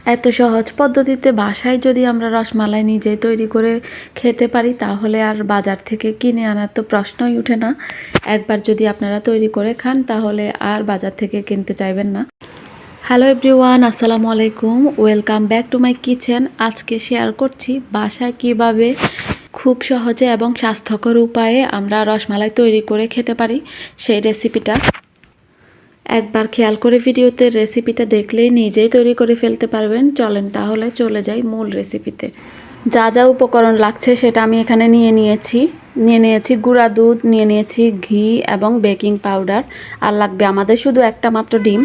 এত সহজ পদ্ধতিতে বাসায় যদি আমরা রসমালাই নিজেই তৈরি করে খেতে পারি তাহলে আর বাজার থেকে কিনে আনার তো প্রশ্নই ওঠে না। একবার যদি আপনারা তৈরি করে খান তাহলে আর বাজার থেকে কিনতে চাইবেন না। হ্যালো এভরিওয়ান, আসসালামু আলাইকুম, welcome back to my kitchen. আজকে শেয়ার করছি বাসায় কিভাবে খুব সহজে এবং স্বাস্থ্যকর উপায়ে আমরা রসমালাই তৈরি করে খেতে পারি সেই রেসিপিটা। একবার খেয়াল করে ভিডিওতে রেসিপিটা দেখলেই নিজেই তৈরি করে ফেলতে পারবেন। চলেন তাহলে চলে যাই মূল রেসিপিতে। যা যা উপকরণ লাগছে সেটা আমি এখানে নিয়ে নিয়েছি গুঁড়া দুধ, নিয়ে নিয়েছি ঘি এবং বেকিং পাউডার, আর লাগবে আমাদের শুধু একটা মাত্র ডিম।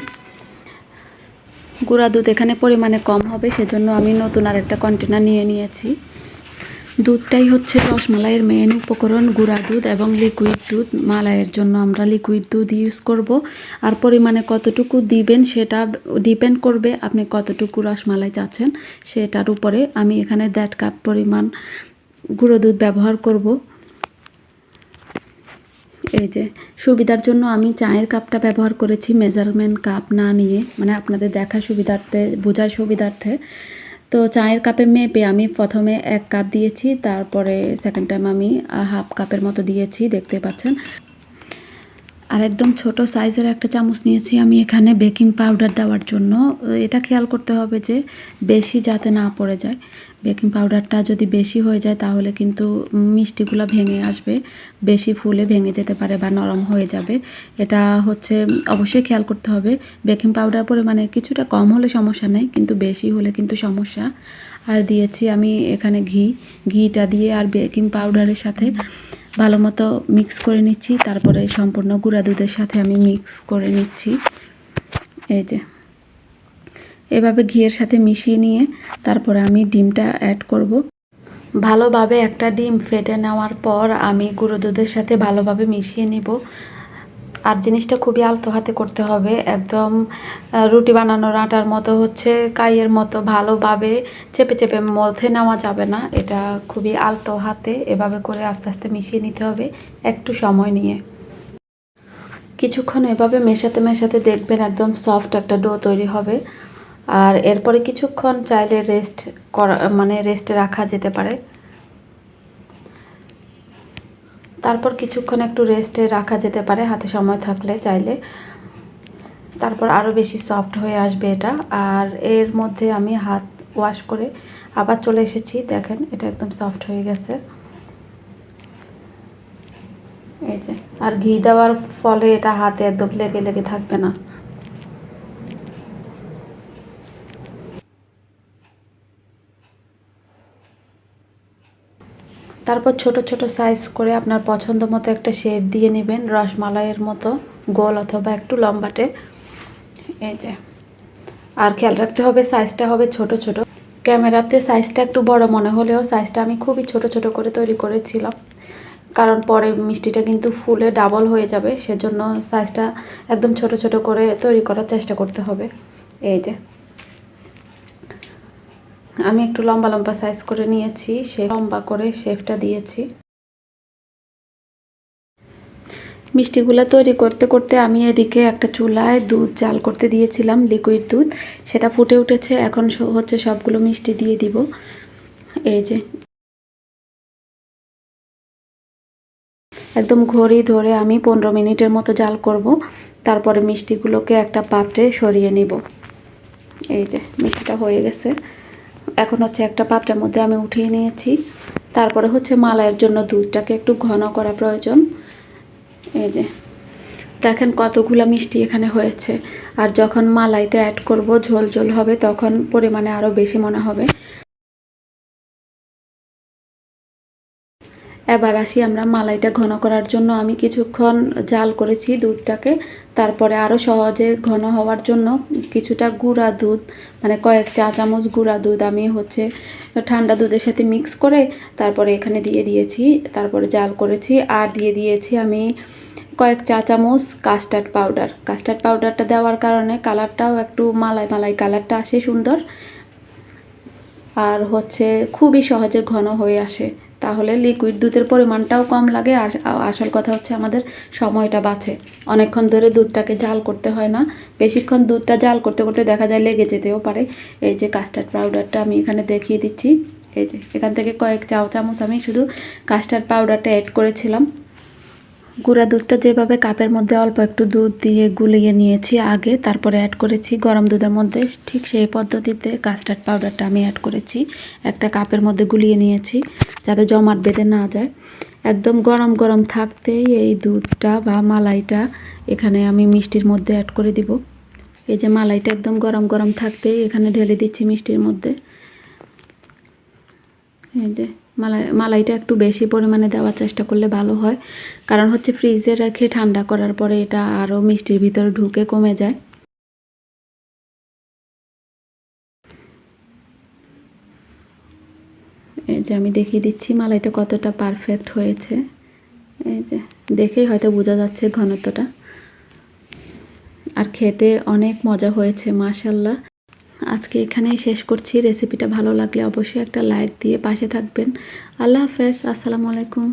গুঁড়া দুধ এখানে পরিমাণে কম হবে, সেজন্য আমি নতুন আর একটা কন্টেনার নিয়ে নিয়েছি। দুধটাই হচ্ছে রসমালাইয়ের মেন উপকরণ, গুঁড়া দুধ এবং লিকুইড দুধ। মালাইয়ের জন্য আমরা লিকুইড দুধ ইউজ করব, আর পরিমাণে কতটুকু দিবেন সেটা ডিপেন্ড করবে আপনি কতটুকু রসমালাই চাচ্ছেন সেটার উপরে। আমি এখানে 1.5 কাপ পরিমাণ গুঁড়ো দুধ ব্যবহার করব। এই যে সুবিধার জন্য আমি চায়ের কাপটা ব্যবহার করেছি, মেজারমেন্ট কাপ না নিয়ে, মানে আপনাদের দেখা সুবিধার্থে, বোঝার সুবিধার্থে। তো চায়ের কাপে মেপে আমি প্রথমে 1 কাপ দিয়েছি, তারপরে সেকেন্ড টাইম আমি হাফ কাপের মতো দিয়েছি, দেখতে পাচ্ছেন। আর একদম ছোট সাইজের একটা চামচ নিয়েছি আমি এখানে বেকিং পাউডার দেওয়ার জন্য। এটা খেয়াল করতে হবে যে বেশি যাতে না পড়ে যায়। বেকিং পাউডারটা যদি বেশি হয়ে যায় তাহলে কিন্তু মিষ্টিগুলো ভেঙে আসবে, বেশি ফুলে ভেঙে যেতে পারে বা নরম হয়ে যাবে। এটা হচ্ছে অবশ্যই খেয়াল করতে হবে। বেকিং পাউডার পরিমাণে কিছুটা কম হলে সমস্যা নেই, কিন্তু বেশি হলে কিন্তু সমস্যা। আর দিয়েছি আমি এখানে ঘিটা দিয়ে আর বেকিং পাউডারের সাথে ভালো মতো মিক্স করে নিচ্ছি। তারপরে সম্পূর্ণ গুঁড়া দুধের সাথে আমি মিক্স করে নিচ্ছি। এই যে এভাবে ঘিয়ের সাথে মিশিয়ে নিয়ে তারপরে আমি ডিমটা অ্যাড করব। ভালোভাবে একটা ডিম ফেটে নেওয়ার পর আমি গুঁড়ো দুধের সাথে ভালোভাবে মিশিয়ে নিব। আর জিনিসটা খুবই আলতো হাতে করতে হবে, একদম রুটি বানানোর আটার মতো হচ্ছে কাইয়ের মতো ভালোভাবে চেপে চেপে মধ্যে নেওয়া যাবে না। এটা খুবই আলতো হাতে এভাবে করে আস্তে আস্তে মিশিয়ে নিতে হবে একটু সময় নিয়ে। কিছুক্ষণ এভাবে মেশাতে মেশাতে দেখবেন একদম সফট একটা ডো তৈরি হবে। আর এরপরে কিছুক্ষণ চাইলে রেস্টে রাখা যেতে পারে। তারপর কিছুক্ষণ একটু রেস্টে রাখা যেতে পারে হাতে সময় থাকলে চাইলে, তারপর আরও বেশি সফট হয়ে আসবে এটা। আর এর মধ্যে আমি হাত ওয়াশ করে আবার চলে এসেছি, দেখেন এটা একদম সফট হয়ে গেছে। এই যে, আর ঘি দেওয়ার ফলে এটা হাতে একদম লেগে লেগে থাকবে না। তারপর ছোট ছোট সাইজ করে আপনার পছন্দ মতো একটা শেপ দিয়ে নেবেন, রসমালাইয়ের মতো গোল অথবা একটু লম্বাটে। এই যে, আর খেয়াল রাখতে হবে সাইজটা হবে ছোট ছোট। ক্যামেরাতে সাইজটা একটু বড় মনে হলেও সাইজটা আমি খুবই ছোট ছোট করে তৈরি করেছিলাম, কারণ পরে মিষ্টিটা কিন্তু ফুলে ডাবল হয়ে যাবে, সেজন্য সাইজটা একদম ছোট ছোট করে তৈরি করার চেষ্টা করতে হবে। এই যে আমি একটু লম্বা লম্বা সাইজ করে নিয়েছি, সে লম্বা করে শেপটা দিয়েছি। মিষ্টিগুলো তৈরি করতে করতে আমি এদিকে একটা চুলায় দুধ জাল করতে দিয়েছিলাম, লিকুইড দুধ, সেটা ফুটে উঠেছে। এখন হচ্ছে সবগুলো মিষ্টি দিয়ে দিব। এই যে একদম ঘড়ি ধরে আমি 15 মিনিটের মতো জাল করব, তারপরে মিষ্টিগুলোকে একটা পাত্রে সরিয়ে নিব। এই যে মিষ্টিটা হয়ে গেছে, এখন হচ্ছে একটা পাত্রের মধ্যে আমি উঠিয়ে নিয়েছি। তারপরে হচ্ছে মালাইয়ের জন্য দুধটাকে একটু ঘন করা প্রয়োজন। এই যে দেখেন কতগুলো মিষ্টি এখানে হয়েছে। আর যখন মালাইটা অ্যাড করব, ঝোল ঝোল হবে, তখন পরিমাণে আরও বেশি মনে হবে। এবার আসি আমরা মালাইটা ঘন করার জন্য। আমি কিছুক্ষণ জাল করেছি দুধটাকে, তারপরে আরও সহজে ঘন হওয়ার জন্য কিছুটা গুঁড়া দুধ, মানে কয়েক চা চামচ গুঁড়া দুধ আমি হচ্ছে ঠান্ডা দুধের সাথে মিক্স করে তারপরে এখানে দিয়ে দিয়েছি, তারপরে জাল করেছি। আর দিয়ে দিয়েছি আমি কয়েক চা চামচ কাস্টার্ড পাউডার। কাস্টার্ড পাউডারটা দেওয়ার কারণে কালারটাও একটু মালাই মালাই কালারটা আসে সুন্দর, আর হচ্ছে খুবই সহজে ঘন হয়ে আসে তাহলে লিকুইড দুধের পরিমাণটাও কম লাগে, আর আসল কথা হচ্ছে আমাদের সময়টা বাঁচে। অনেকক্ষণ ধরে দুধটাকে জাল করতে হয় না, বেশিক্ষণ দুধটা জাল করতে করতে দেখা যায় লেগে যেতেও পারে। এই যে কাস্টার্ড পাউডারটা আমি এখানে দেখিয়ে দিচ্ছি, এই যে এখান থেকে কয়েক চামচ আমি শুধু কাস্টার্ড পাউডারটা অ্যাড করেছিলাম। গুঁড়া দুধটা যেভাবে কাপের মধ্যে অল্প একটু দুধ দিয়ে গুলিয়ে নিয়েছি আগে, তারপরে অ্যাড করেছি গরম দুধের মধ্যে, ঠিক সেই পদ্ধতিতে কাস্টার্ড পাউডারটা আমি অ্যাড করেছি। একটা কাপের মধ্যে গুলিয়ে নিয়েছি যাতে জমাট বেঁধে না যায়। একদম গরম গরম থাকতেই এই দুধটা বা মালাইটা এখানে আমি মিষ্টির মধ্যে অ্যাড করে দিব। এই যে মালাইটা একদম গরম গরম থাকতেই এখানে ঢেলে দিচ্ছি মিষ্টির মধ্যে। এই যে মালাইটা একটু বেশি পরিমাণে দেওয়ার চেষ্টা করলে ভালো হয়, কারণ হচ্ছে ফ্রিজে রেখে ঠান্ডা করার পরে এটা আরও মিষ্টির ভিতরে ঢুকে কমে যায়। এই যে আমি দেখিয়ে দিচ্ছি মালাইটা কতটা পারফেক্ট হয়েছে। এই যে দেখেই হয়তো বোঝা যাচ্ছে ঘনত্বটা, আর খেতে অনেক মজা হয়েছে মাশাআল্লাহ। আজকে এখানেই শেষ করছি। রেসিপিটা ভালো লাগলে অবশ্যই একটা লাইক দিয়ে পাশে থাকবেন। আল্লাহ হাফেজ, আসসালামু আলাইকুম।